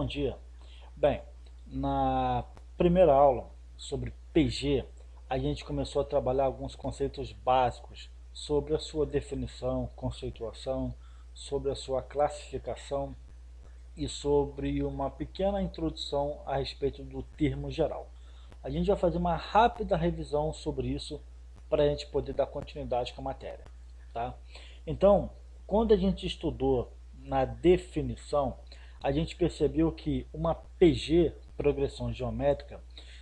bom dia. Bem, na primeira aula sobre PG, a gente começou a trabalhar alguns conceitos básicos sobre a sua definição, conceituação, sobre a sua classificação e sobre uma pequena introdução a respeito do termo geral. A gente vai fazer uma rápida revisão sobre isso para a gente poder dar continuidade com a matéria. Tá? Então, quando a gente estudou na definição, a gente percebeu que uma PG, progressão geométrica,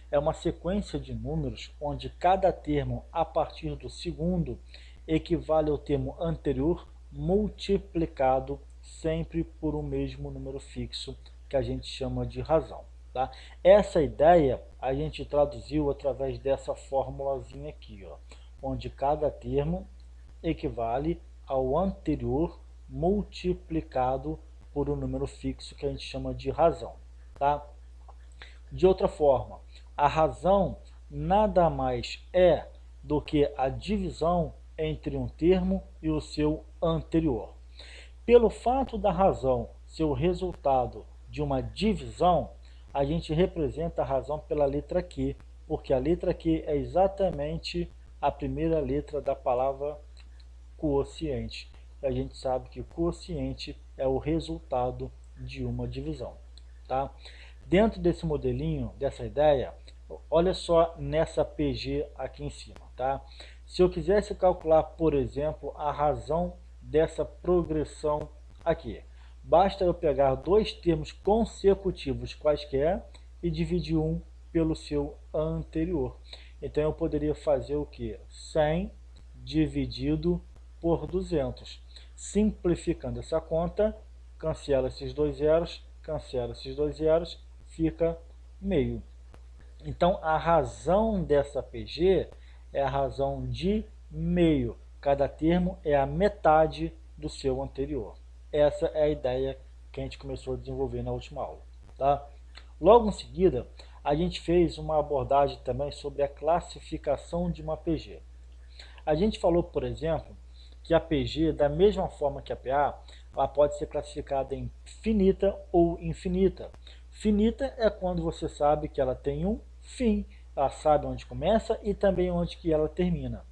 é uma sequência de números onde cada termo a partir do segundo equivale ao termo anterior multiplicado sempre por um mesmo número fixo que a gente chama de razão. Tá? Essa ideia a gente traduziu através dessa formulazinha aqui, ó, onde cada termo equivale ao anterior multiplicado por um número fixo que a gente chama de razão. Tá? De outra forma, a razão nada mais é do que a divisão entre um termo e o seu anterior. Pelo fato da razão ser o resultado de uma divisão, a gente representa a razão pela letra Q, porque a letra Q é exatamente a primeira letra da palavra quociente. A gente sabe que quociente é o resultado de uma divisão. Tá? Dentro desse modelinho, dessa ideia, olha só nessa PG aqui em cima. Tá? Se eu quisesse calcular, por exemplo, a razão dessa progressão aqui, basta eu pegar dois termos consecutivos quaisquer e dividir um pelo seu anterior. Então eu poderia fazer o que? 100 dividido por 200. Simplificando essa conta, cancela esses dois zeros, fica meio. Então a razão dessa PG é a razão de meio. Cada termo é a metade do seu anterior. Essa é a ideia que a gente começou a desenvolver na última aula. Tá? Logo em seguida, a gente fez uma abordagem também sobre a classificação de uma PG. A gente falou, por exemplo, que a PG, da mesma forma que a PA, ela pode ser classificada em finita ou infinita. Finita é quando você sabe que ela tem um fim, ela sabe onde começa e também onde que ela termina.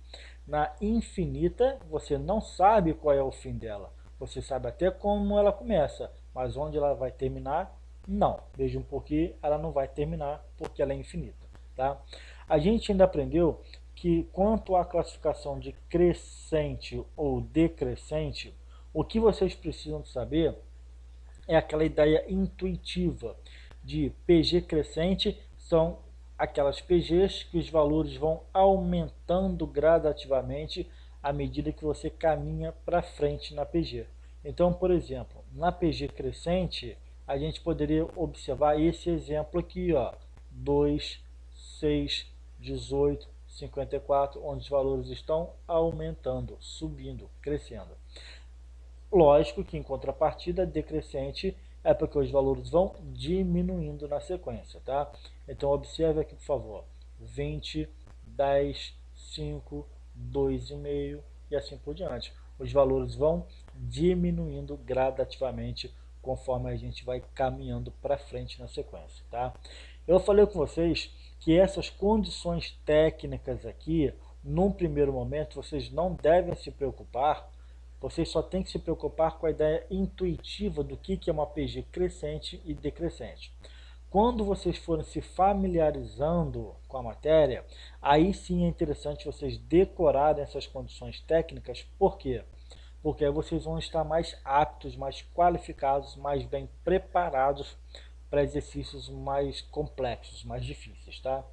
Na infinita, você não sabe qual é o fim dela. Você sabe até como ela começa, mas onde ela vai terminar, não. Vejam porque ela não vai terminar, porque ela é infinita. Tá? A gente ainda aprendeu que quanto à classificação de crescente ou decrescente, o que vocês precisam saber é aquela ideia intuitiva de PG crescente, são aquelas PGs que os valores vão aumentando gradativamente à medida que você caminha para frente na PG. Então, por exemplo, na PG crescente, a gente poderia observar esse exemplo aqui, ó, 2, 6, 18, 54, onde os valores estão aumentando, subindo, crescendo. Lógico que em contrapartida, decrescente é porque os valores vão diminuindo na sequência, tá? Então observe aqui, por favor, 20, 10, 5, 2,5 e assim por diante. Os valores vão diminuindo gradativamente conforme a gente vai caminhando para frente na sequência, tá? Eu falei com vocês que essas condições técnicas aqui, num primeiro momento, vocês não devem se preocupar. Vocês só têm que se preocupar com a ideia intuitiva do que é uma PG crescente e decrescente. Quando vocês forem se familiarizando com a matéria, aí sim é interessante vocês decorarem essas condições técnicas. Por quê? Porque aí vocês vão estar mais aptos, mais qualificados, mais bem preparados para exercícios mais complexos, mais difíceis. Tá?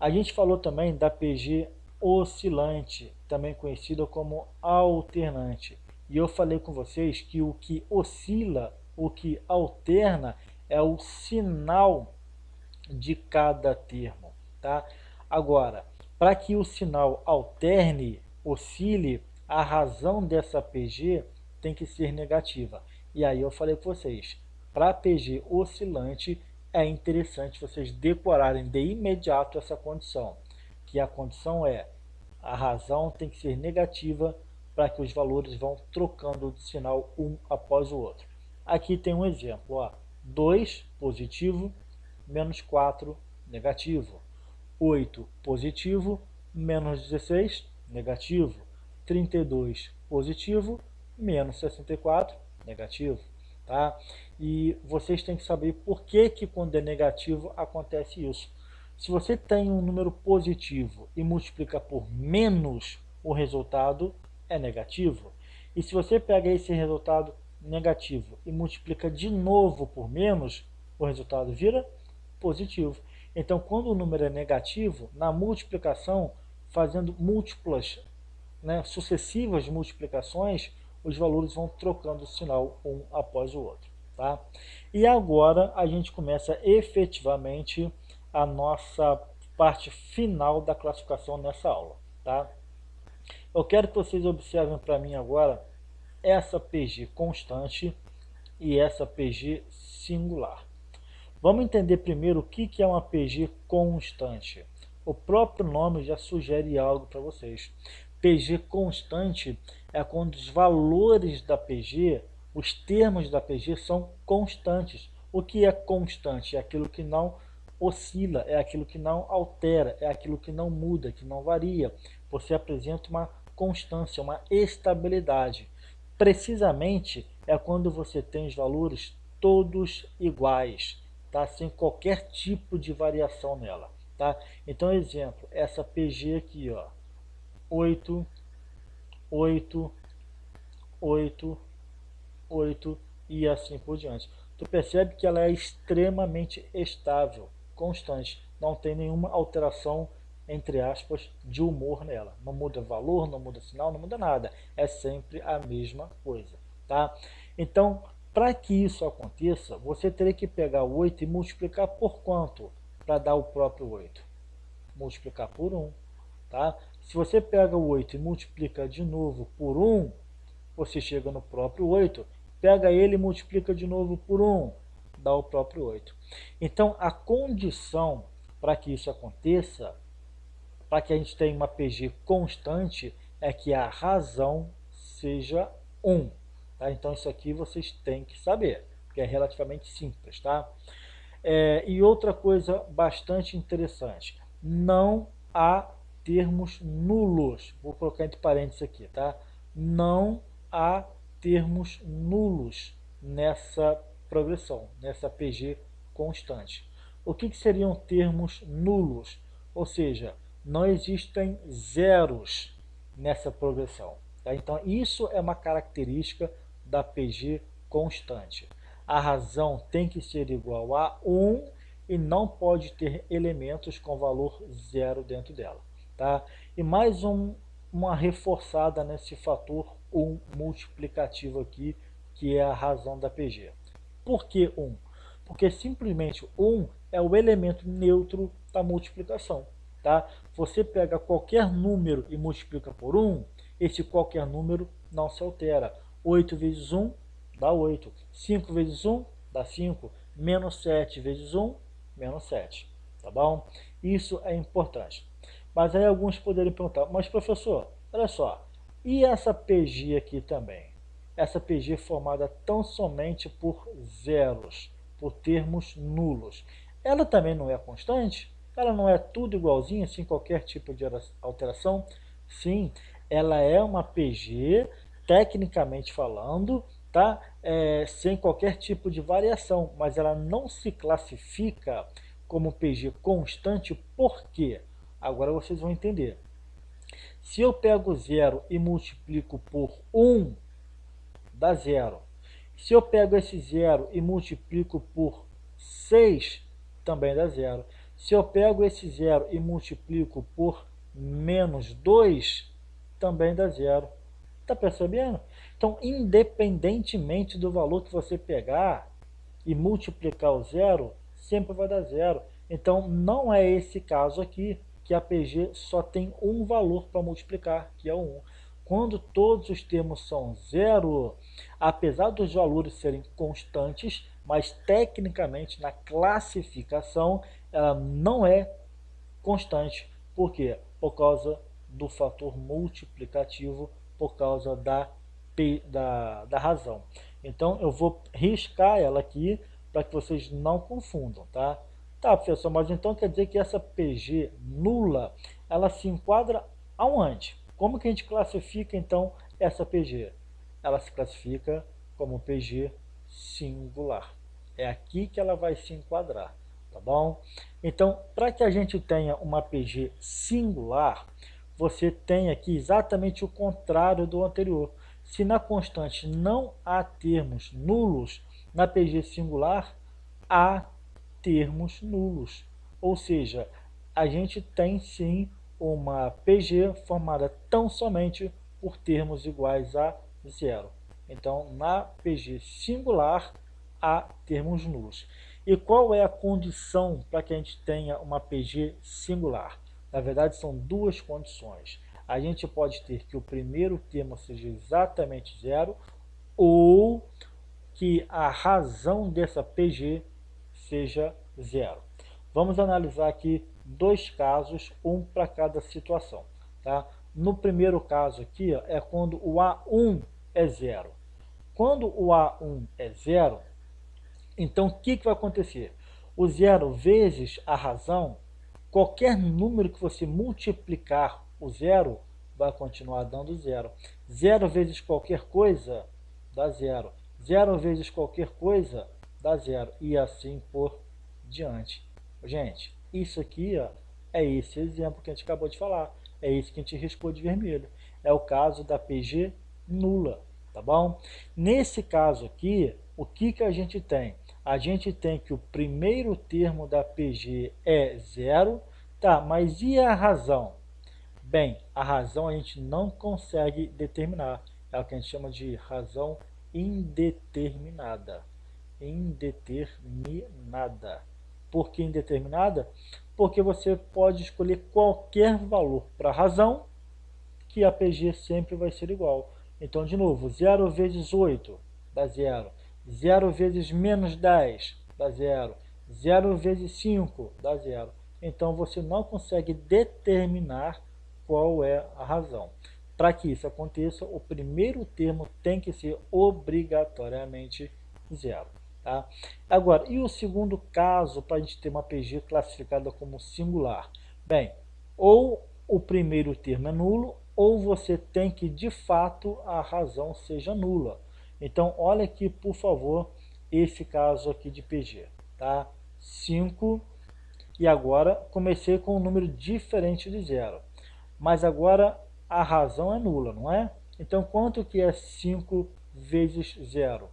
A gente falou também da PG oscilante, também conhecida como alternante. E eu falei com vocês que o que oscila, o que alterna, é o sinal de cada termo. Tá? Agora, para que o sinal alterne, oscile, a razão dessa PG tem que ser negativa. E aí eu falei com vocês, para a PG oscilante, é interessante vocês decorarem de imediato essa condição, que a condição é a razão tem que ser negativa para que os valores vão trocando de sinal um após o outro. Aqui tem um exemplo, ó, 2 positivo, menos 4 negativo. 8 positivo, menos 16 negativo. 32 positivo, menos 64 negativo. Tá? E vocês têm que saber por que quando é negativo acontece isso. Se você tem um número positivo e multiplica por menos, o resultado é negativo. E se você pega esse resultado negativo e multiplica de novo por menos, o resultado vira positivo. Então, quando o número é negativo, na multiplicação, fazendo múltiplas, sucessivas multiplicações, os valores vão trocando o sinal um após o outro. Tá? E agora a gente começa efetivamente a nossa parte final da classificação nessa aula. Tá? Eu quero que vocês observem para mim agora essa PG constante e essa PG singular. Vamos entender primeiro o que é uma PG constante. O próprio nome já sugere algo para vocês. PG constante é quando os valores da PG, os termos da PG são constantes. O que é constante? É aquilo que não oscila, é aquilo que não altera, é aquilo que não muda, que não varia. Você apresenta uma constância, uma estabilidade. Precisamente é quando você tem os valores todos iguais, tá? Sem qualquer tipo de variação nela. Tá? Então, exemplo, essa PG aqui, ó, 8, 8, 8, 8 e assim por diante. Tu percebe que ela é extremamente estável, constante, não tem nenhuma alteração, entre aspas, de humor nela. Não muda valor, não muda sinal, não muda nada. É sempre a mesma coisa. Tá? Então, para que isso aconteça, você teria que pegar o 8 e multiplicar por quanto? Para dar o próprio 8. Multiplicar por 1. Tá? Se você pega o 8 e multiplica de novo por 1, você chega no próprio 8. Pega ele e multiplica de novo por 1, dá o próprio 8. Então, a condição para que isso aconteça, para que a gente tenha uma PG constante, é que a razão seja 1. Tá? Então, isso aqui vocês têm que saber, porque é relativamente simples. Tá? E outra coisa bastante interessante, não há termos nulos. Vou colocar entre parênteses aqui. Tá? Não há termos nulos nessa progressão, nessa PG constante. O que seriam termos nulos? Ou seja, não existem zeros nessa progressão. Tá? Então, isso é uma característica da PG constante. A razão tem que ser igual a 1 e não pode ter elementos com valor zero dentro dela. Tá? E mais uma reforçada nesse fator 1 multiplicativo aqui, que é a razão da PG. Por que 1? Porque simplesmente 1 é o elemento neutro da multiplicação. Tá? Você pega qualquer número e multiplica por 1, esse qualquer número não se altera. 8 vezes 1 dá 8. 5 vezes 1 dá 5. Menos 7 vezes 1, menos 7. Tá bom? Isso é importante. Mas aí alguns poderiam perguntar, mas professor, olha só, e essa PG aqui também? Essa PG formada tão somente por zeros, por termos nulos. Ela também não é constante? Ela não é tudo igualzinha, sem qualquer tipo de alteração? Sim, ela é uma PG, tecnicamente falando, tá? Sem qualquer tipo de variação, mas ela não se classifica como PG constante, por quê? Agora vocês vão entender. Se eu pego 0 e multiplico por 1, dá 0. Se eu pego esse 0 e multiplico por 6, também dá 0. Se eu pego esse 0 e multiplico por menos 2, também dá 0. Está percebendo? Então, independentemente do valor que você pegar e multiplicar o 0, sempre vai dar 0. Então, não é esse caso aqui, que a PG só tem um valor para multiplicar, que é o 1. Quando todos os termos são 0, apesar dos valores serem constantes, mas tecnicamente na classificação ela não é constante. Por quê? Por causa do fator multiplicativo, por causa da razão. Então eu vou riscar ela aqui para que vocês não confundam, tá? Tá, professor, mas então quer dizer que essa PG nula, ela se enquadra aonde? Como que a gente classifica então essa PG? Ela se classifica como PG singular. É aqui que ela vai se enquadrar, tá bom? Então, para que a gente tenha uma PG singular, você tem aqui exatamente o contrário do anterior. Se na constante não há termos nulos, na PG singular há termos nulos. Ou seja, a gente tem sim uma PG formada tão somente por termos iguais a zero. Então, na PG singular, há termos nulos. E qual é a condição para que a gente tenha uma PG singular? Na verdade, são duas condições. A gente pode ter que o primeiro termo seja exatamente zero, ou que a razão dessa PG seja zero. Vamos analisar aqui dois casos, um para cada situação. Tá? No primeiro caso aqui, ó, é quando o A1 é zero. Quando o A1 é zero, então o que vai acontecer? O zero vezes a razão, qualquer número que você multiplicar o zero, vai continuar dando zero. Zero vezes qualquer coisa, dá zero. Zero vezes qualquer coisa, dá zero. E assim por diante. Gente, isso aqui ó, é esse exemplo que a gente acabou de falar. É esse que a gente riscou de vermelho. É o caso da PG nula, tá bom? Nesse caso aqui, o que a gente tem? A gente tem que o primeiro termo da PG é zero, tá, mas e a razão? Bem, a razão a gente não consegue determinar, é o que a gente chama de razão indeterminada. Indeterminada. Por que indeterminada? Porque você pode escolher qualquer valor para a razão, que a PG sempre vai ser igual. Então, de novo, 0 vezes 8 dá 0. 0 vezes menos 10 dá 0. 0 vezes 5 dá 0. Então, você não consegue determinar qual é a razão. Para que isso aconteça, o primeiro termo tem que ser obrigatoriamente 0. Tá? Agora, e o segundo caso para a gente ter uma PG classificada como singular? Bem, ou o primeiro termo é nulo, ou você tem que, de fato, a razão seja nula. Então, olha aqui, por favor, esse caso aqui de PG. Tá? 5, e agora comecei com um número diferente de zero. Mas agora a razão é nula, não é? Então, quanto que é 5 vezes 0?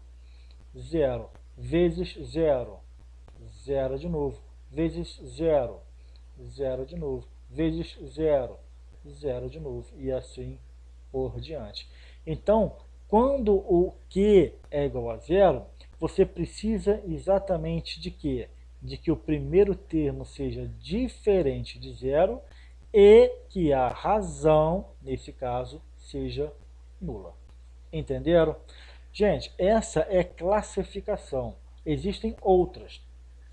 0 vezes 0, 0 de novo, vezes 0, 0 de novo, vezes 0, 0 de novo, e assim por diante. Então, quando o Q é igual a zero, você precisa exatamente de quê? De que o primeiro termo seja diferente de zero e que a razão, nesse caso, seja nula. Entenderam? Gente, essa é classificação. Existem outras.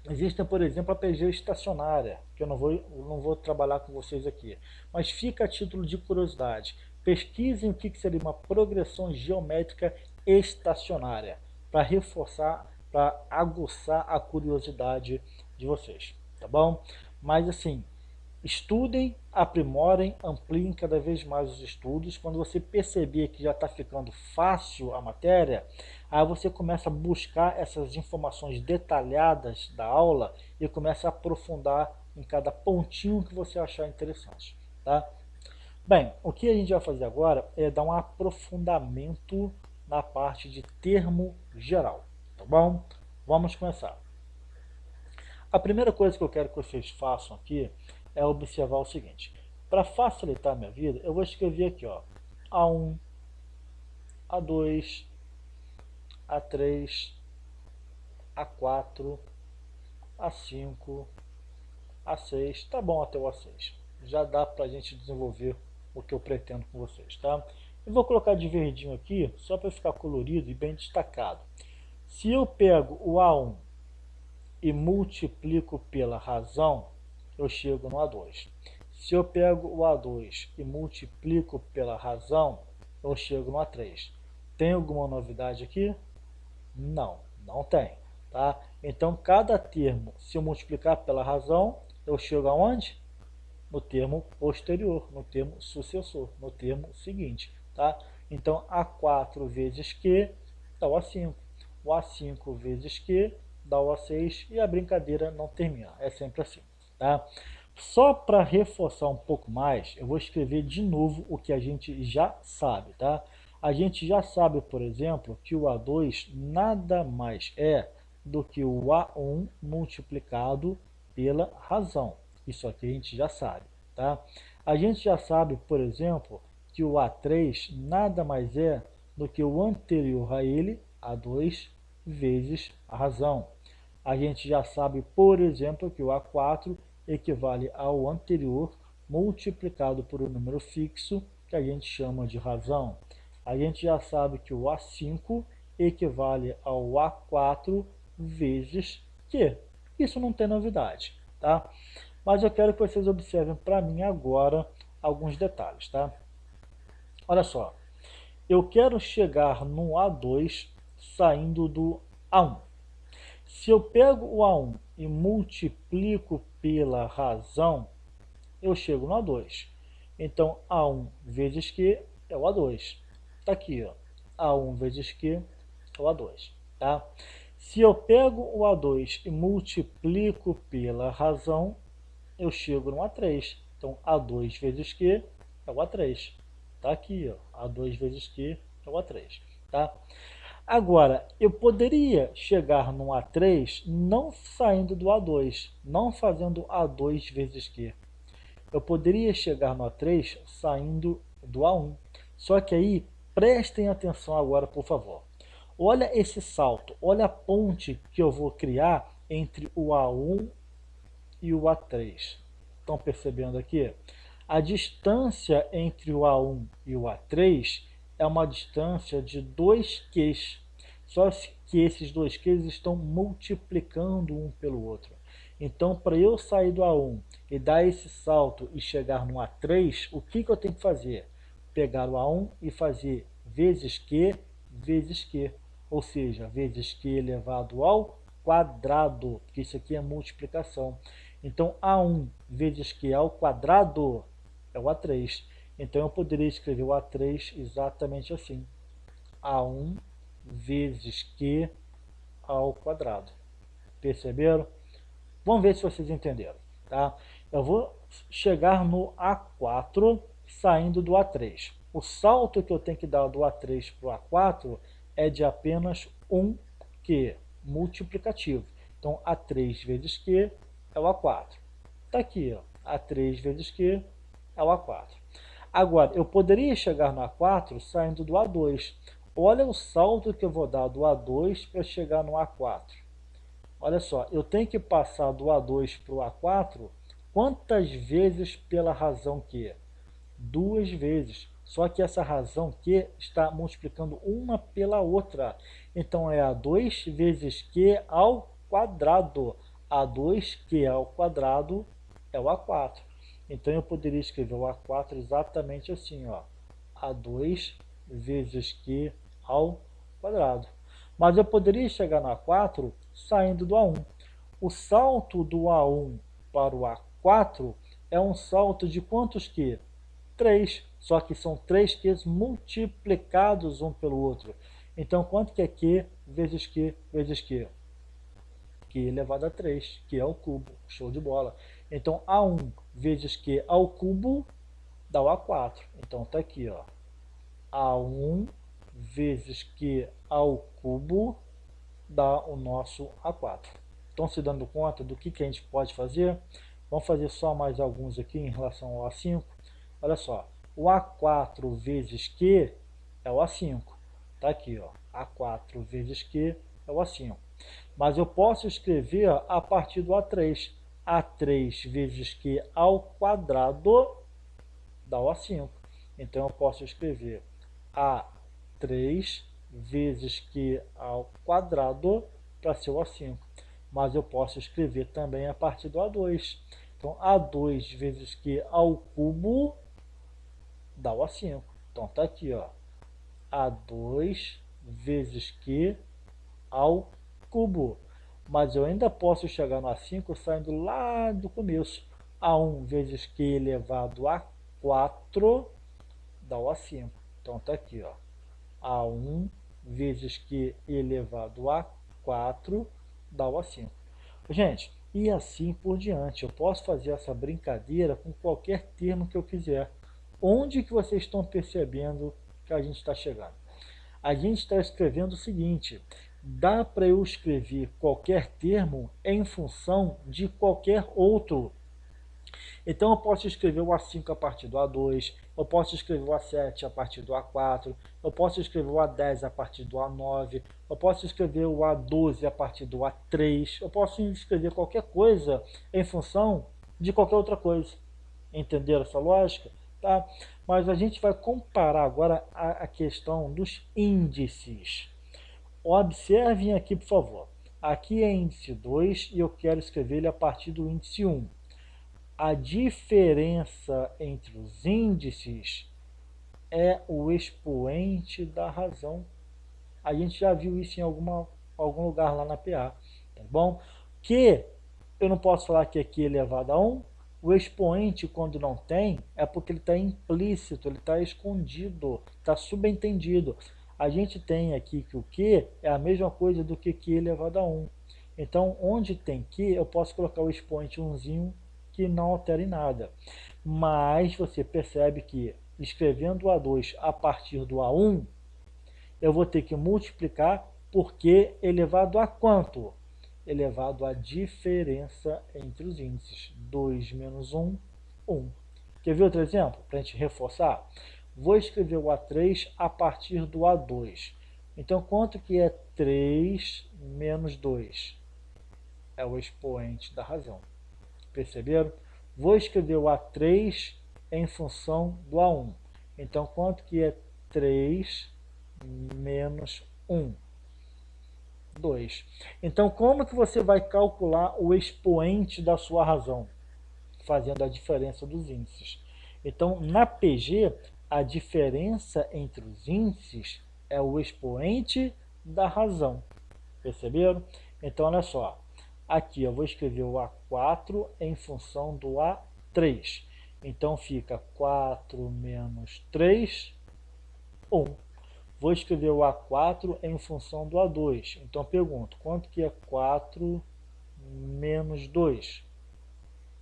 Existem, por exemplo, a PG estacionária, que eu não vou trabalhar com vocês aqui. Mas fica a título de curiosidade. Pesquisem o que seria uma progressão geométrica estacionária, para reforçar, para aguçar a curiosidade de vocês. Tá bom? Mas assim, estudem, aprimorem, ampliem cada vez mais os estudos. Quando você perceber que já está ficando fácil a matéria, aí você começa a buscar essas informações detalhadas da aula e começa a aprofundar em cada pontinho que você achar interessante. Tá? Bem, o que a gente vai fazer agora é dar um aprofundamento na parte de termo geral. Tá bom? Vamos começar. A primeira coisa que eu quero que vocês façam aqui é observar o seguinte. Para facilitar a minha vida, eu vou escrever aqui, ó, A1, A2, A3, A4, A5, A6, tá bom até o A6. Já dá para a gente desenvolver o que eu pretendo com vocês, tá? Eu vou colocar de verdinho aqui, só para ficar colorido e bem destacado. Se eu pego o A1 e multiplico pela razão, eu chego no A2. Se eu pego o A2 e multiplico pela razão, eu chego no A3. Tem alguma novidade aqui? Não, não tem. tá? Então, cada termo, se eu multiplicar pela razão, eu chego aonde? No termo posterior, no termo sucessor, no termo seguinte, tá? Então, A4 vezes Q dá o A5. O A5 vezes Q dá o A6 e a brincadeira não termina. É sempre assim, tá? Só para reforçar um pouco mais, eu vou escrever de novo o que a gente já sabe, tá? A gente já sabe, por exemplo, que o A2 nada mais é do que o A1 multiplicado pela razão. Isso aqui a gente já sabe, tá? A gente já sabe, por exemplo, que o A3 nada mais é do que o anterior a ele, A2, vezes a razão. A gente já sabe, por exemplo, que o A4 equivale ao anterior multiplicado por um número fixo, que a gente chama de razão. A gente já sabe que o A5 equivale ao A4 vezes Q. Isso não tem novidade, tá? Mas eu quero que vocês observem para mim agora alguns detalhes, tá? Olha só, eu quero chegar no A2 saindo do A1. Se eu pego o A1 e multiplico pela razão, eu chego no A2. Então, A1 vezes Q é o A2. Está aqui, ó. A1 vezes Q é o A2. Tá? Se eu pego o A2 e multiplico pela razão, eu chego no A3. Então, A2 vezes Q é o A3. Está aqui, ó. A2 vezes Q é o A3. Tá? Agora, eu poderia chegar no A3 não saindo do A2, não fazendo A2 vezes Q. Eu poderia chegar no A3 saindo do A1. Só que aí, prestem atenção agora, por favor. Olha esse salto, olha a ponte que eu vou criar entre o A1 e o A3. Estão percebendo aqui? A distância entre o A1 e o A3 é uma distância de 2 Qs. Só que esses 2 Qs estão multiplicando um pelo outro. Então, para eu sair do A1 e dar esse salto e chegar no A3, o que eu tenho que fazer? Pegar o A1 e fazer vezes Q vezes Q. Ou seja, vezes Q elevado ao quadrado, porque isso aqui é multiplicação. Então, A1 vezes Q ao quadrado é o A3. Então, eu poderia escrever o A3 exatamente assim. A1 vezes Q ao quadrado. Perceberam? Vamos ver se vocês entenderam. Tá? Eu vou chegar no A4 saindo do A3. O salto que eu tenho que dar do A3 para o A4 é de apenas um Q, multiplicativo. Então, A3 vezes Q é o A4. Está aqui, ó, A3 vezes Q é o A4. Agora, eu poderia chegar no A4 saindo do A2. Olha o salto que eu vou dar do A2 para chegar no A4. Olha só, eu tenho que passar do A2 para o A4 quantas vezes pela razão Q? 2 vezes. Só que essa razão Q está multiplicando uma pela outra. Então é A2 vezes Q ao quadrado. A2Q ao quadrado é o A4. Então eu poderia escrever o A4 exatamente assim, ó. A2 vezes Q ao quadrado. Mas eu poderia chegar no A4 saindo do A1. O salto do A1 para o A4 é um salto de quantos Q? 3. Só que são 3 Qs multiplicados um pelo outro. Então, quanto que é Q vezes Q vezes Q? Q elevado a 3, que é o cubo. Show de bola. Então, A1 vezes Q ao cubo dá o A4. Então, está aqui, ó. A1 vezes Q ao cubo dá o nosso A4. Estão se dando conta do que a gente pode fazer? Vamos fazer só mais alguns aqui em relação ao A5. Olha só, o A4 vezes Q é o A5. Está aqui, ó. A4 vezes Q é o A5. Mas eu posso escrever a partir do A3. A3 vezes Q ao quadrado dá o A5. Então eu posso escrever A3 vezes Q ao quadrado para ser o A5. Mas eu posso escrever também a partir do A2. Então A2 vezes Q ao cubo dá o A5. Então tá aqui, ó. A2 vezes Q ao cubo. mas eu ainda posso chegar no A5 saindo lá do começo. A1 vezes Q elevado a 4 dá o A5. Então está aqui, ó. A1 vezes Q elevado a 4 dá o A5. Gente, e assim por diante. Eu posso fazer essa brincadeira com qualquer termo que eu quiser. Onde que vocês estão percebendo que a gente está chegando? A gente está escrevendo o seguinte: dá para eu escrever qualquer termo em função de qualquer outro. Então eu posso escrever o A5 a partir do A2, eu posso escrever o A7 a partir do A4, eu posso escrever o A10 a partir do A9, eu posso escrever o A12 a partir do A3, eu posso escrever qualquer coisa em função de qualquer outra coisa. Entenderam essa lógica? Tá? Mas a gente vai comparar agora a questão dos índices. Observem aqui, por favor. Aqui é índice 2 e eu quero escrever ele a partir do índice 1. A diferença entre os índices é o expoente da razão. A gente já viu isso em algum lugar lá na PA, tá bom? Que eu não posso falar que aqui é elevado a 1. O expoente, quando não tem, é porque ele está implícito, ele está escondido, está subentendido. A gente tem aqui que o Q é a mesma coisa do que Q elevado a 1. Então, onde tem Q, eu posso colocar o expoente 1zinho que não altera em nada. Mas você percebe que escrevendo o A2 a partir do A1, eu vou ter que multiplicar por Q elevado a quanto? Elevado à diferença entre os índices. 2 menos 1, 1. Quer ver outro exemplo? Para a gente reforçar? Vou escrever o A3 a partir do A2. Então, quanto que é 3 menos 2? É o expoente da razão. Perceberam? Vou escrever o A3 em função do A1. Então, quanto que é 3 menos 1? 2. Então, como que você vai calcular o expoente da sua razão? Fazendo a diferença dos índices. Então, na PG, a diferença entre os índices é o expoente da razão. Perceberam? Então, olha só. Aqui eu vou escrever o A4 em função do A3. Então, fica 4 menos 3, 1. Vou escrever o A4 em função do A2. Então, pergunto, quanto que é 4 menos 2?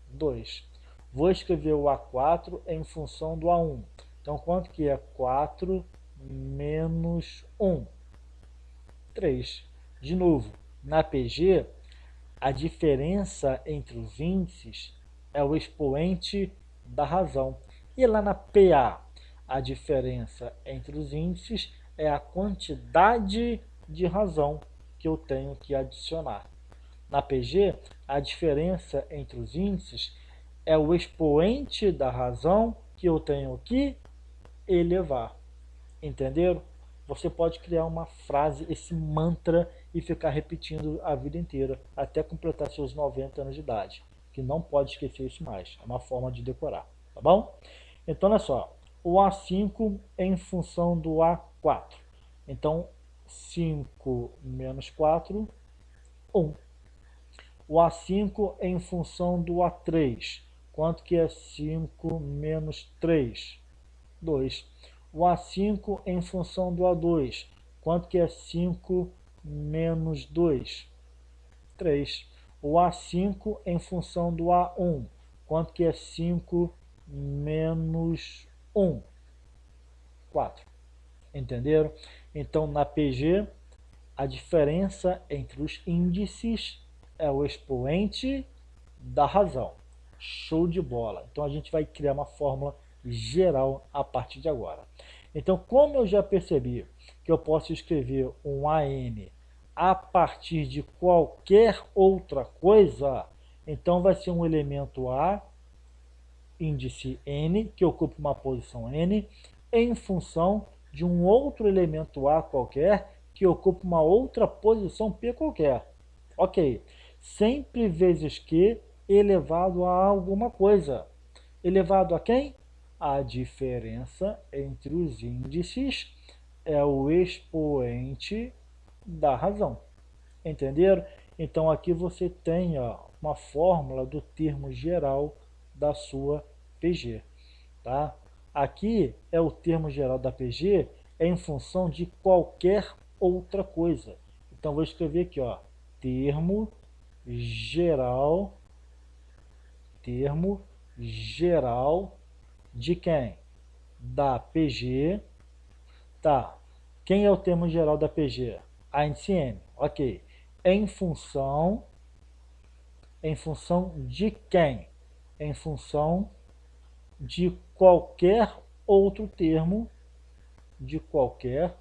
2. Vou escrever o A4 em função do A1. Então, quanto que é 4 menos 1? 3. De novo, na PG, a diferença entre os índices é o expoente da razão. E lá na PA, a diferença entre os índices é a quantidade de razão que eu tenho que adicionar. Na PG, a diferença entre os índices é o expoente da razão que eu tenho que elevar. Entenderam? Você pode criar uma frase, esse mantra, e ficar repetindo a vida inteira, até completar seus 90 anos de idade. Que não pode esquecer isso mais. É uma forma de decorar. Tá bom? Então, olha só. O A5 em função do A4. Então, 5 menos 4, 1. O A5 em função do A3. Quanto que é 5 menos 3? 2. O A5 em função do A2. Quanto que é 5 menos 2? 3. O A5 em função do A1. Quanto que é 5 menos 1? 4. Entenderam? Então, na PG, a diferença entre os índices é o expoente da razão. Show de bola! Então, a gente vai criar uma fórmula geral a partir de agora. Então, como eu já percebi que eu posso escrever um AN a partir de qualquer outra coisa, então vai ser um elemento A, índice N, que ocupa uma posição N, em função de um outro elemento A qualquer, que ocupa uma outra posição P qualquer. Ok. Sempre vezes Q elevado a alguma coisa. Elevado a quem? A diferença entre os índices é o expoente da razão. Entenderam? Então aqui você tem ó, uma fórmula do termo geral da sua PG. Tá? Aqui é o termo geral da PG em função de qualquer outra coisa. Então vou escrever aqui, ó, termo geral de quem? Da PG. Tá. Quem é o termo geral da PG? A índice N. Ok. Em função de quem? Em função de qualquer outro termo, de qualquer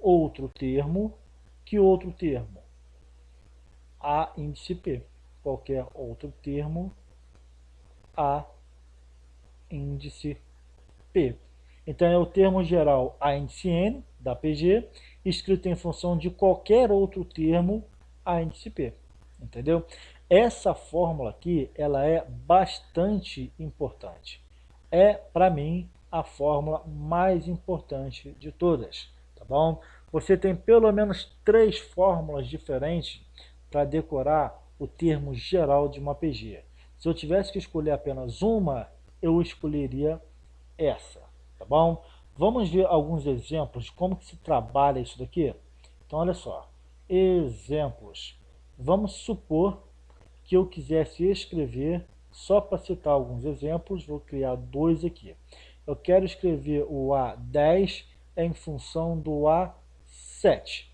outro termo, que outro termo? A índice P. Qualquer outro termo, A índice P. Então é o termo geral A índice N, da PG, escrito em função de qualquer outro termo, A índice P. Entendeu? Essa fórmula aqui, ela é bastante importante. É, para mim, a fórmula mais importante de todas, tá bom? Você tem pelo menos 3 fórmulas diferentes para decorar o termo geral de uma PG. Se eu tivesse que escolher apenas uma, eu escolheria essa, tá bom? Vamos ver alguns exemplos de como que se trabalha isso daqui? Então, olha só. Exemplos. Vamos supor que eu quisesse escrever, só para citar alguns exemplos, vou criar 2 aqui. Eu quero escrever o A10 em função do A7.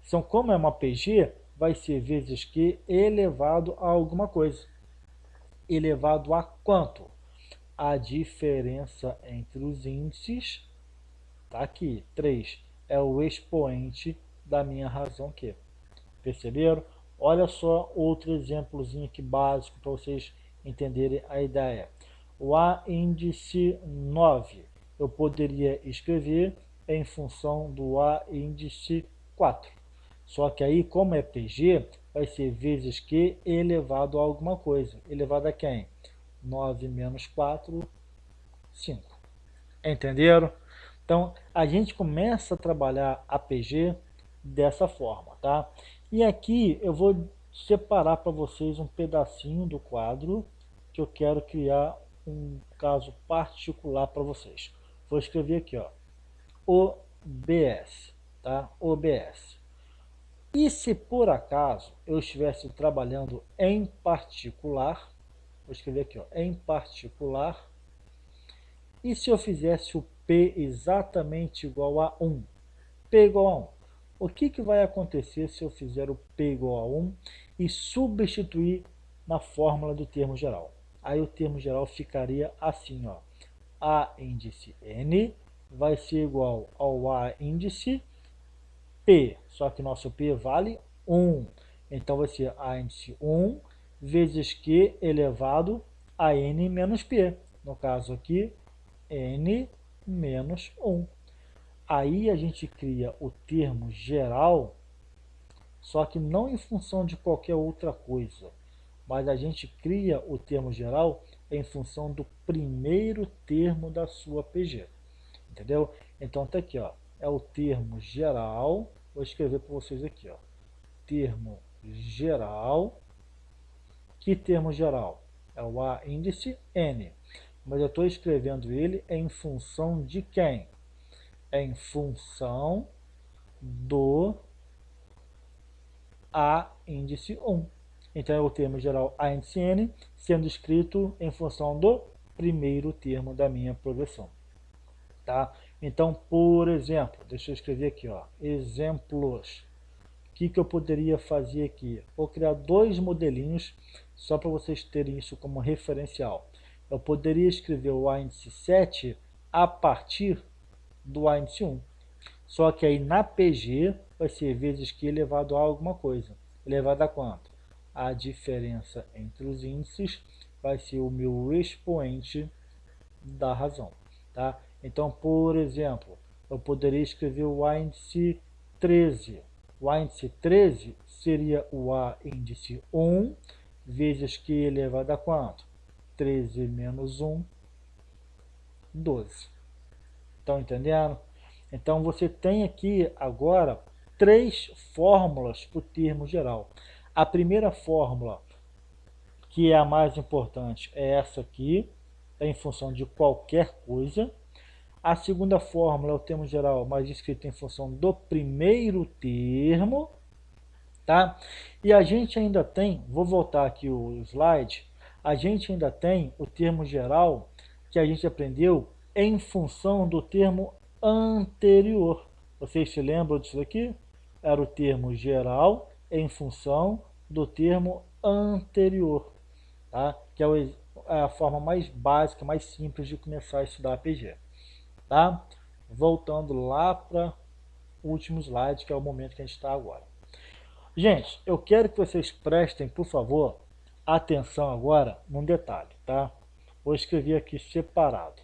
Então, como é uma PG, vai ser vezes Q elevado a alguma coisa. Elevado a quanto? A diferença entre os índices, tá aqui, 3, é o expoente da minha razão Q. Perceberam? Olha só outro exemplozinho aqui básico para vocês entenderem a ideia. O A índice 9 eu poderia escrever em função do A índice 4. Só que aí, como é PG, vai ser vezes Q elevado a alguma coisa. Elevado a quem? 9 menos 4, 5. Entenderam? Então, a gente começa a trabalhar a PG dessa forma, tá? E aqui eu vou separar para vocês um pedacinho do quadro que eu quero criar um caso particular para vocês. Vou escrever aqui, ó, OBS, tá? OBS. E se por acaso eu estivesse trabalhando em particular, vou escrever aqui, ó, em particular, e se eu fizesse o P exatamente igual a 1? P igual a 1. O que vai acontecer se eu fizer o P igual a 1 e substituir na fórmula do termo geral? Aí o termo geral ficaria assim, ó. A índice N vai ser igual ao A índice P, só que nosso P vale 1. Então vai ser A índice 1 vezes Q elevado a N menos P. No caso aqui, N menos 1. Aí a gente cria o termo geral, só que não em função de qualquer outra coisa, mas a gente cria o termo geral em função do primeiro termo da sua PG. Entendeu? Então tá aqui, ó, é o termo geral, vou escrever para vocês aqui, ó, termo geral. Que termo geral? É o A índice N, mas eu estou escrevendo ele em função de quem? Em função do A índice 1. Então é o termo geral A índice N sendo escrito em função do primeiro termo da minha progressão. Tá? Então, por exemplo, deixa eu escrever aqui, ó, exemplos. O que eu poderia fazer aqui? Vou criar 2 modelinhos só para vocês terem isso como referencial. Eu poderia escrever o A índice 7 a partir do A índice 1. Só que aí na PG vai ser vezes Q elevado a alguma coisa. Elevado a quanto? A diferença entre os índices vai ser o meu expoente da razão. Tá? Então, por exemplo, eu poderia escrever o A índice 13. O A índice 13 seria o A índice 1 vezes Q elevado a quanto? 13 menos 1, 12. Estão entendendo? Então você tem aqui agora três fórmulas para o termo geral. A primeira fórmula, que é a mais importante, é essa aqui, é em função de qualquer coisa. A segunda fórmula é o termo geral, mas escrito em função do primeiro termo, tá? E a gente ainda tem, vou voltar aqui o slide, a gente ainda tem o termo geral que a gente aprendeu em função do termo anterior. Vocês se lembram disso aqui? Era o termo geral em função do termo anterior, tá? Que é a forma mais básica, mais simples de começar a estudar PG, tá? Voltando lá para o último slide, que é o momento que a gente está agora. Gente, eu quero que vocês prestem, por favor, atenção agora num detalhe, tá? Vou escrever aqui separado.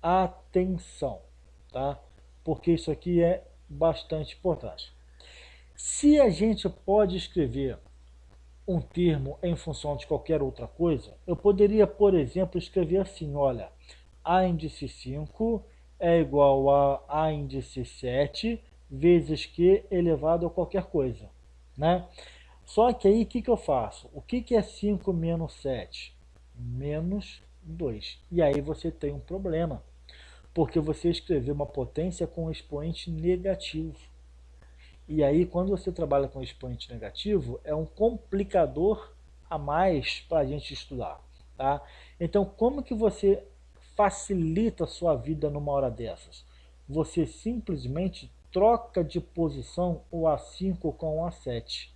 Atenção, tá? Porque isso aqui é bastante importante. Se a gente pode escrever um termo em função de qualquer outra coisa, eu poderia, por exemplo, escrever assim, olha, A índice 5 é igual a A índice 7 vezes Q elevado a qualquer coisa, né? Só que aí, o que eu faço? O que é 5 menos 7? Menos 2. E aí você tem um problema, porque você escreveu uma potência com expoente negativo. E aí, quando você trabalha com expoente negativo, é um complicador a mais para a gente estudar, tá? Então, como que você facilita a sua vida numa hora dessas? Você simplesmente troca de posição o A5 com o A7.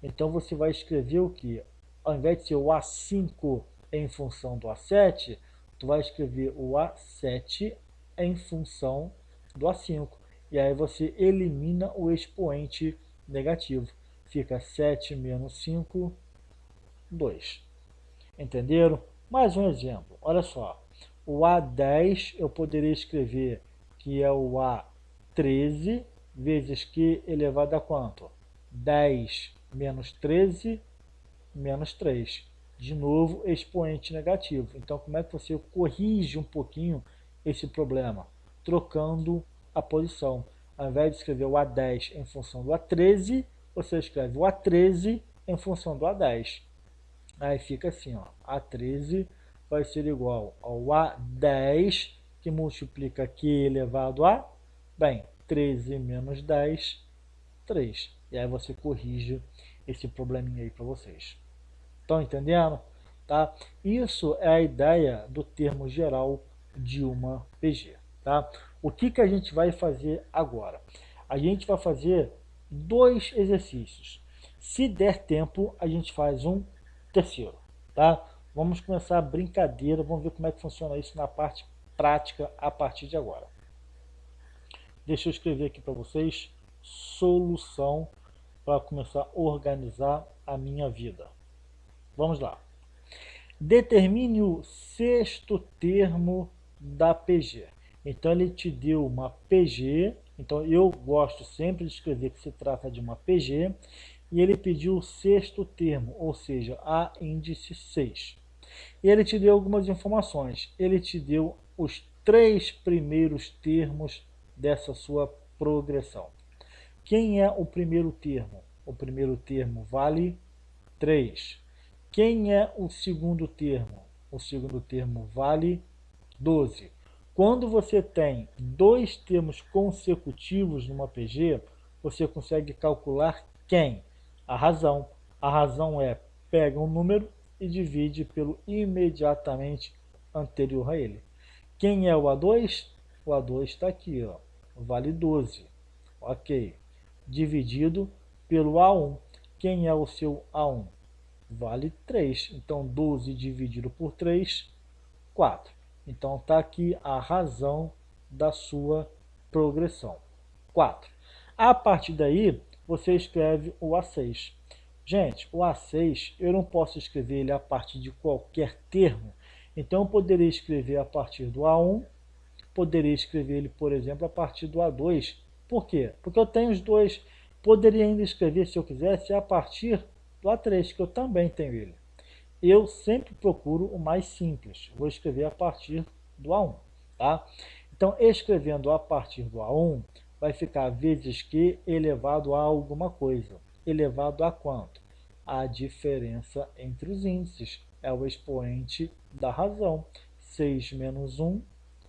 Então, você vai escrever o que? Ao invés de ser o A5 em função do A7, tu vai escrever o A7 em função do A5. E aí você elimina o expoente negativo. Fica 7 menos 5, 2. Entenderam? Mais um exemplo. Olha só. O A10 eu poderia escrever que é o A13 vezes Q elevado a quanto? 10 menos 13 menos 3. De novo, expoente negativo. Então, como é que você corrige um pouquinho esse problema? Trocando a posição. Ao invés de escrever o A10 em função do A13, você escreve o A13 em função do A10. Aí fica assim, ó, A13 vai ser igual ao A10, que multiplica Q elevado a, bem, 13 menos 10, 3. E aí você corrige esse probleminha aí para vocês. Estão entendendo? Tá? Isso é a ideia do termo geral de uma PG. Tá? O que a gente vai fazer agora? A gente vai fazer dois exercícios. Se der tempo, a gente faz um terceiro. Tá? Vamos começar a brincadeira, vamos ver como é que funciona isso na parte prática a partir de agora. Deixa eu escrever aqui para vocês solução para começar a organizar a minha vida. Vamos lá. Determine o sexto termo da PG. Então ele te deu uma PG, então eu gosto sempre de escrever que se trata de uma PG, e ele pediu o sexto termo, ou seja, a índice 6. E ele te deu algumas informações. Ele te deu os três primeiros termos dessa sua progressão. Quem é o primeiro termo? O primeiro termo vale 3. Quem é o segundo termo? O segundo termo vale 12. Quando você tem dois termos consecutivos numa PG, você consegue calcular quem? A razão. A razão é, pega um número e divide pelo imediatamente anterior a ele. Quem é o A2? O A2 está aqui, ó, vale 12. Ok. Dividido pelo A1. Quem é o seu A1? Vale 3. Então, 12 dividido por 3, 4. Então, está aqui a razão da sua progressão. 4. A partir daí, você escreve o A6. Gente, o A6, eu não posso escrever ele a partir de qualquer termo. Então, eu poderia escrever a partir do A1, poderia escrever ele, por exemplo, a partir do A2. Por quê? Porque eu tenho os dois. Poderia ainda escrever, se eu quisesse, a partir do A3, que eu também tenho ele. Eu sempre procuro o mais simples. Vou escrever a partir do A1. Tá? Então, escrevendo a partir do A1, vai ficar vezes Q elevado a alguma coisa. Elevado a quanto? A diferença entre os índices. É o expoente da razão. 6 menos 1,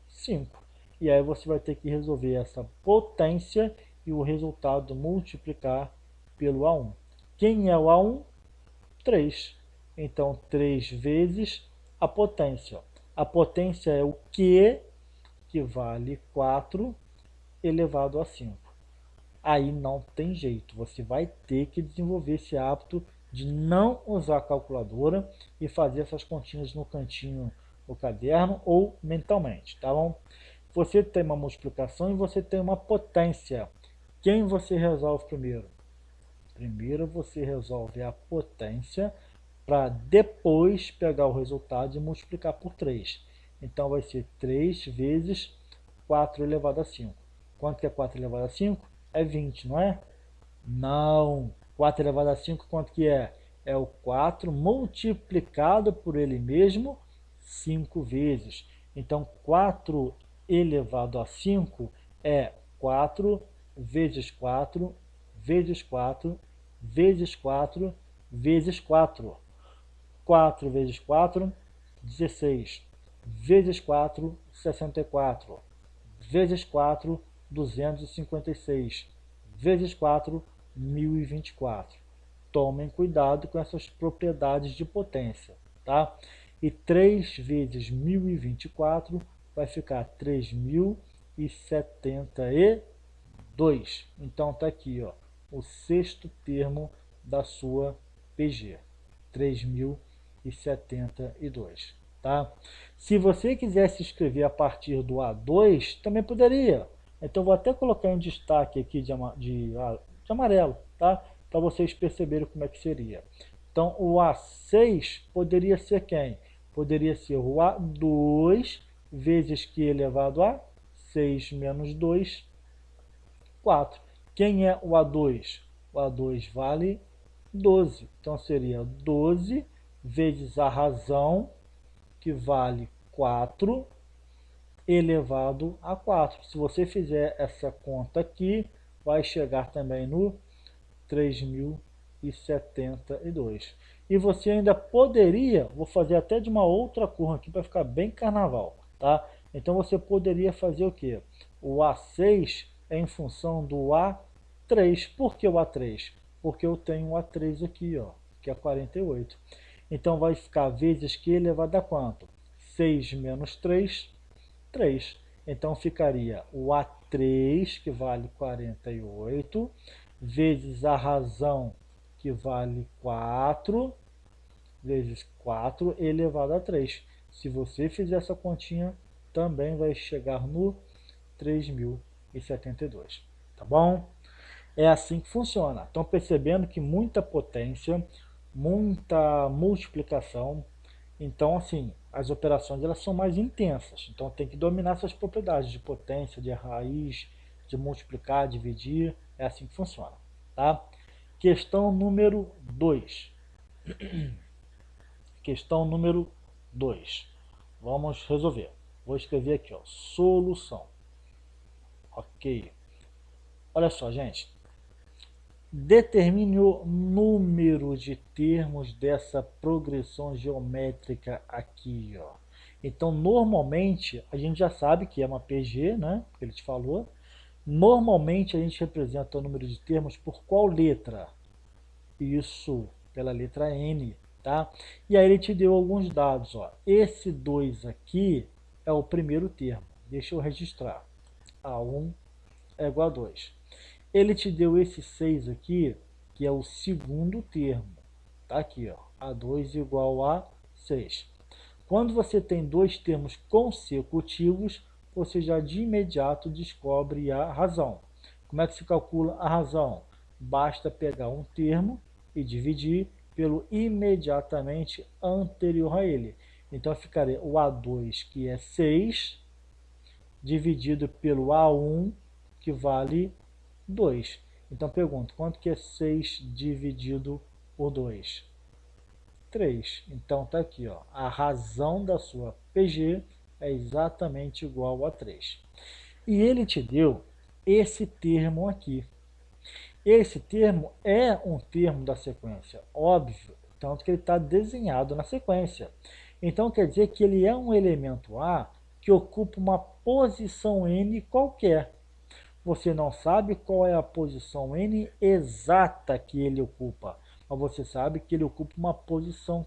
5. E aí você vai ter que resolver essa potência e o resultado multiplicar pelo A1. Quem é o A1? 3. Então, 3 vezes a potência. A potência é o Q, que vale 4 elevado a 5. Aí não tem jeito, você vai ter que desenvolver esse hábito de não usar a calculadora e fazer essas continhas no cantinho do caderno ou mentalmente, tá bom? Você tem uma multiplicação e você tem uma potência. Quem você resolve primeiro? Primeiro você resolve a potência para depois pegar o resultado e multiplicar por 3. Então vai ser 3 vezes 4 elevado a 5. Quanto que é 4 elevado a 5? É 20, não é? Não. 4 elevado a 5, quanto que é? É o 4 multiplicado por ele mesmo 5 vezes. Então, 4 elevado a 5 é 4 vezes 4 vezes 4 vezes 4 vezes 4. 4 vezes 4, 16. Vezes 4, 64. Vezes 4, 256. Vezes 4, 1024. Tomem cuidado com essas propriedades de potência, tá? E 3 vezes 1024 vai ficar 3072. Então tá aqui, ó, o sexto termo da sua PG. 3072, tá? Se você quiser se inscrever a partir do A2, também poderia. Então vou até colocar em destaque aqui de amarelo, tá? Para vocês perceberem como é que seria. Então o A6 poderia ser quem? Poderia ser o A2 vezes Q elevado a 6 menos 2, 4. Quem é o A2? O A2 vale 12. Então seria 12 vezes a razão, que vale 4, elevado a 4. Se você fizer essa conta aqui, vai chegar também no 3072. E você ainda poderia, vou fazer até de uma outra cor aqui para ficar bem carnaval, tá? Então você poderia fazer o quê? O A6 é em função do A3. Por que o A3? Porque eu tenho o A3 aqui, ó, que é 48. Então vai ficar vezes Q elevado a quanto? 6 menos 3, 3. Então ficaria o A3, que vale 48, vezes a razão, que vale 4, vezes 4 elevado a 3. Se você fizer essa continha, também vai chegar no 3072, tá bom? É assim que funciona. Estão percebendo que muita potência, muita multiplicação. Então, assim, as operações elas são mais intensas. Então, tem que dominar essas propriedades de potência, de raiz, de multiplicar, dividir. É assim que funciona, tá? Questão número 2. Questão número 2. Vamos resolver. Vou escrever aqui, ó, solução. Ok. Olha só, gente. Determine o número de termos dessa progressão geométrica aqui, ó. Então, normalmente, a gente já sabe que é uma PG, né? Que ele te falou. Normalmente, a gente representa o número de termos por qual letra? Isso, pela letra N, tá? E aí ele te deu alguns dados, ó. Esse 2 aqui é o primeiro termo. Deixa eu registrar. A1 é igual a 2. Ele te deu esse 6 aqui, que é o segundo termo. Tá aqui, ó. A2 igual a 6. Quando você tem dois termos consecutivos, você já de imediato descobre a razão. Como é que se calcula a razão? Basta pegar um termo e dividir pelo imediatamente anterior a ele. Então ficaria o A2, que é 6, dividido pelo A1, que vale 2. Então pergunto, quanto que é 6 dividido por 2? 3. Então tá aqui, ó, a razão da sua PG é exatamente igual a 3. E ele te deu esse termo aqui. Esse termo é um termo da sequência, óbvio, tanto que ele está desenhado na sequência. Então quer dizer que ele é um elemento A que ocupa uma posição N qualquer. Você não sabe qual é a posição N exata que ele ocupa, mas você sabe que ele ocupa uma posição,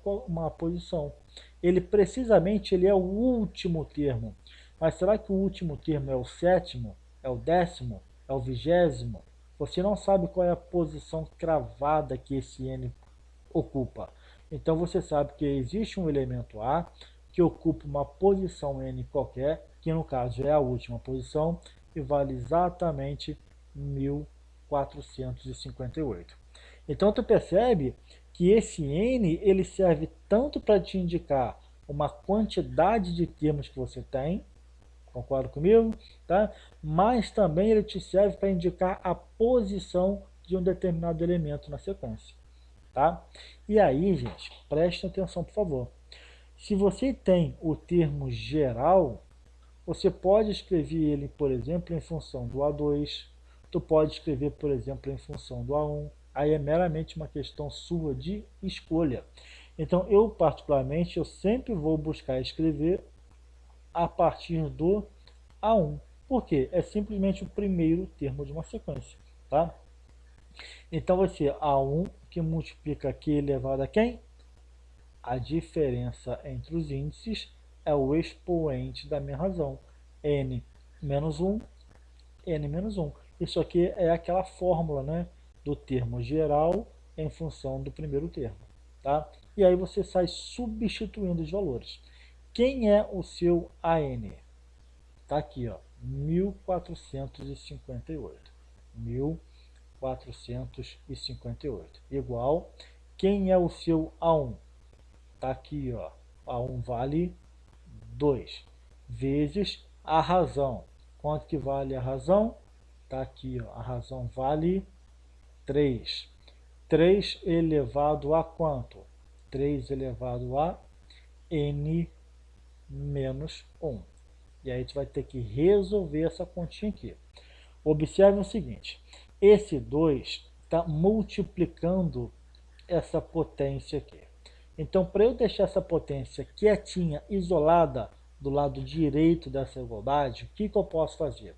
Ele precisamente ele é o último termo. Mas será que o último termo é o sétimo? É o décimo? É o vigésimo? Você não sabe qual é a posição cravada que esse N ocupa. Então você sabe que existe um elemento A que ocupa uma posição N qualquer, que no caso é a última posição, e vale exatamente 1458. Então tu percebe que esse N ele serve tanto para te indicar uma quantidade de termos que você tem, concorda comigo? Tá? Mas também ele te serve para indicar a posição de um determinado elemento na sequência. Tá? E aí, gente, preste atenção, por favor. Se você tem o termo geral, você pode escrever ele, por exemplo, em função do A2, tu pode escrever, por exemplo, em função do A1, aí é meramente uma questão sua de escolha. Então, eu particularmente, eu sempre vou buscar escrever a partir do A1. Por quê? É simplesmente o primeiro termo de uma sequência, tá? Então vai ser A1 que multiplica Q elevado a quem? A diferença entre os índices é o expoente da minha razão. N menos 1, N menos 1. Isso aqui é aquela fórmula, né, do termo geral em função do primeiro termo. Tá? E aí você sai substituindo os valores. Quem é o seu AN? Está aqui, ó, 1458. 1458. Igual. Quem é o seu A1? Está aqui, ó. A1 vale 2. Vezes a razão. Quanto que vale a razão? Está aqui, ó. A razão vale 3. 3 elevado a quanto? 3 elevado a N menos 1. E aí a gente vai ter que resolver essa continha aqui. Observe o seguinte, esse 2 está multiplicando essa potência aqui. Então, para eu deixar essa potência quietinha, isolada do lado direito dessa igualdade, o que eu posso fazer?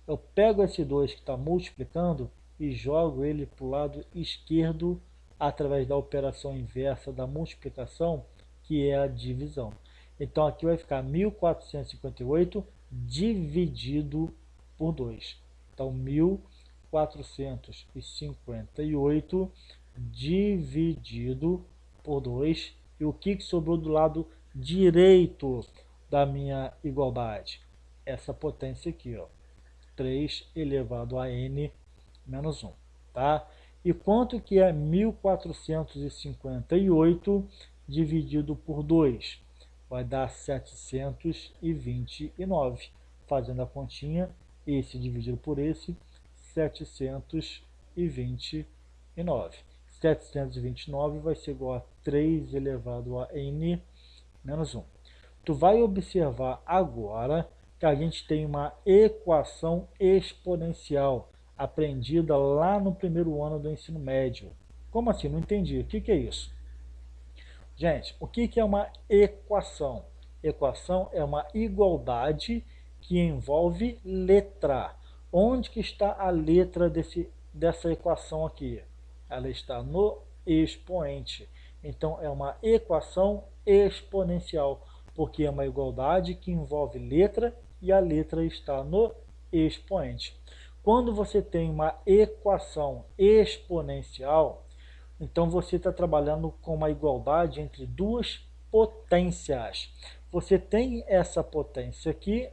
Eu pego esse 2 que está multiplicando e jogo ele para o lado esquerdo através da operação inversa da multiplicação, que é a divisão. Então, aqui vai ficar 1458 dividido por 2. Então, 1458 dividido por 2. E o que sobrou do lado direito da minha igualdade? Essa potência aqui, ó, 3 elevado a N menos 1. Tá? E quanto que é 1458 dividido por 2? Vai dar 729. Fazendo a continha, esse dividido por esse, 729. 729 vai ser igual a 3 elevado a N menos 1. Tu vai observar agora que a gente tem uma equação exponencial aprendida lá no primeiro ano do ensino médio. Como assim? Não entendi. O que é isso? Gente, o que é uma equação? Equação é uma igualdade que envolve letra. Onde que está a letra dessa equação aqui? Ela está no expoente. Então, é uma equação exponencial, porque é uma igualdade que envolve letra e a letra está no expoente. Quando você tem uma equação exponencial, então você está trabalhando com uma igualdade entre duas potências. Você tem essa potência aqui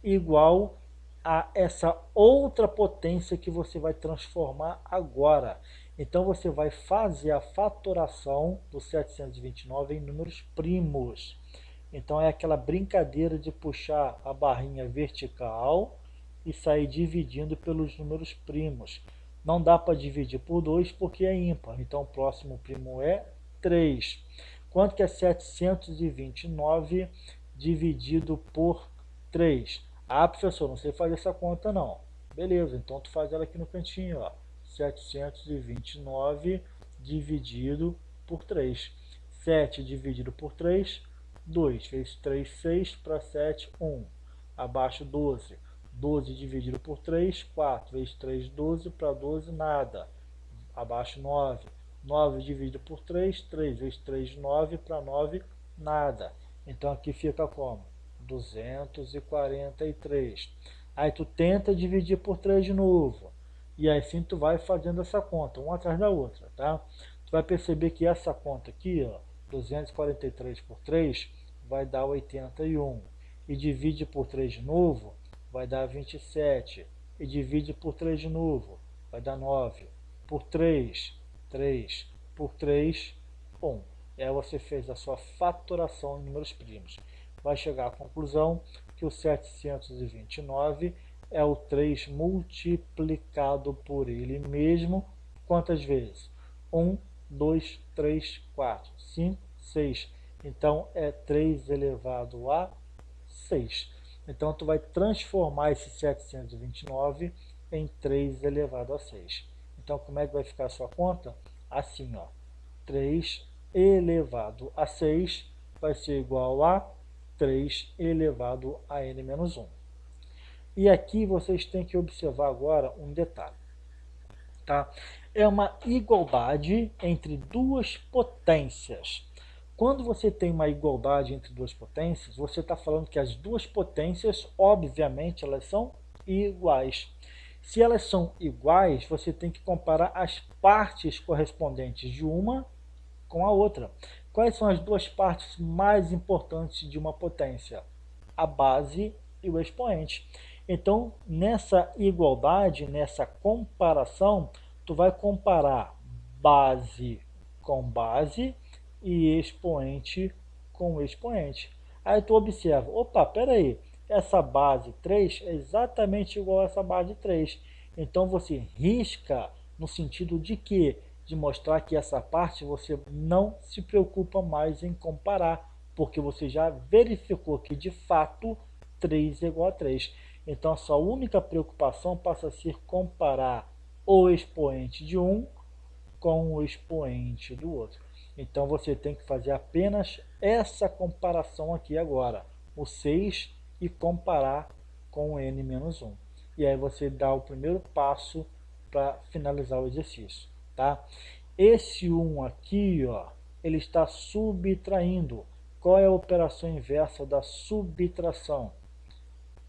igual a essa outra potência que você vai transformar agora. Então você vai fazer a fatoração do 729 em números primos. Então é aquela brincadeira de puxar a barrinha vertical e sair dividindo pelos números primos. Não dá para dividir por 2 porque é ímpar. Então o próximo primo é 3. Quanto que é 729 dividido por 3? Ah, professor, não sei fazer essa conta não. Beleza, então tu faz ela aqui no cantinho, ó. 729 dividido por 3. 7 dividido por 3, 2 vezes 3, 6, para 7, 1. Abaixo 12. 12 dividido por 3, 4 vezes 3, 12, para 12, nada. Abaixo 9. 9 dividido por 3, 3 vezes 3, 9, para 9, nada. Então aqui fica como? 243. Aí tu tenta dividir por 3 de novo. E assim tu vai fazendo essa conta, uma atrás da outra, tá? Tu vai perceber que essa conta aqui, ó, 243 por 3, vai dar 81. E divide por 3 de novo, vai dar 27. E divide por 3 de novo, vai dar 9. Por 3, 3. Por 3, 1. E aí você fez a sua fatoração em números primos. Vai chegar à conclusão que o 729 é o 3 multiplicado por ele mesmo. Quantas vezes? 1, 2, 3, 4, 5, 6. Então é 3 elevado a 6. Então tu vai transformar esse 729 em 3 elevado a 6. Então como é que vai ficar a sua conta? Assim, ó. 3 elevado a 6 vai ser igual a 3 elevado a n-1. E aqui vocês têm que observar agora um detalhe. Tá? É uma igualdade entre duas potências. Quando você tem uma igualdade entre duas potências, você está falando que as duas potências, obviamente, elas são iguais. Se elas são iguais, você tem que comparar as partes correspondentes de uma com a outra. Quais são as duas partes mais importantes de uma potência? A base e o expoente. Então, nessa igualdade, nessa comparação, tu vai comparar base com base e expoente com expoente. Aí tu observa, opa, peraí, essa base 3 é exatamente igual a essa base 3. Então você risca no sentido de que? De mostrar que essa parte você não se preocupa mais em comparar, porque você já verificou que de fato 3 é igual a 3. Então a sua única preocupação passa a ser comparar o expoente de um com o expoente do outro. Então você tem que fazer apenas essa comparação aqui agora, o 6, e comparar com o n-1. E aí você dá o primeiro passo para finalizar o exercício. Tá? Esse 1 aqui, ó, ele está subtraindo. Qual é a operação inversa da subtração?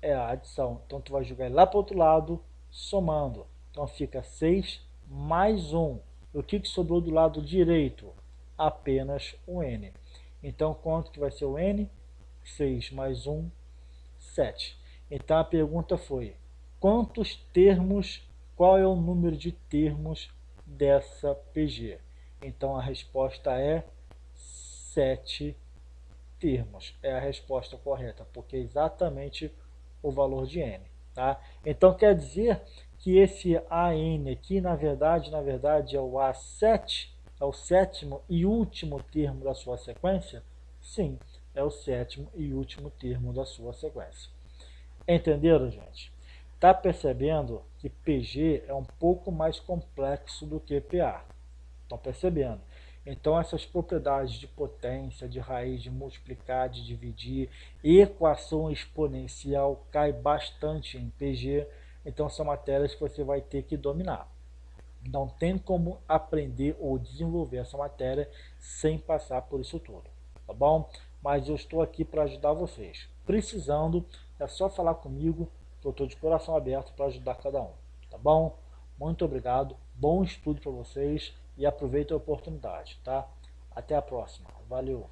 É a adição. Então tu vai jogar lá para o outro lado, somando. Então fica 6 mais 1. O que sobrou do lado direito? Apenas o n. Então quanto que vai ser o n? 6 mais 1, 7. Então a pergunta foi, quantos termos, qual é o número de termos dessa PG? Então a resposta é 7 termos. É a resposta correta, porque é exatamente o valor de n. Tá? Então quer dizer que esse AN aqui, na verdade é o A7, é o sétimo e último termo da sua sequência? Sim, é o sétimo e último termo da sua sequência. Entenderam, gente? Tá percebendo que PG é um pouco mais complexo do que PA? Estão percebendo? Então essas propriedades de potência, de raiz, de multiplicar, de dividir, equação exponencial cai bastante em PG, então são matérias que você vai ter que dominar. Não tem como aprender ou desenvolver essa matéria sem passar por isso tudo, tá bom? Mas eu estou aqui para ajudar vocês. Precisando, é só falar comigo, que eu estou de coração aberto para ajudar cada um, tá bom? Muito obrigado, bom estudo para vocês e aproveite a oportunidade, tá? Até a próxima, valeu!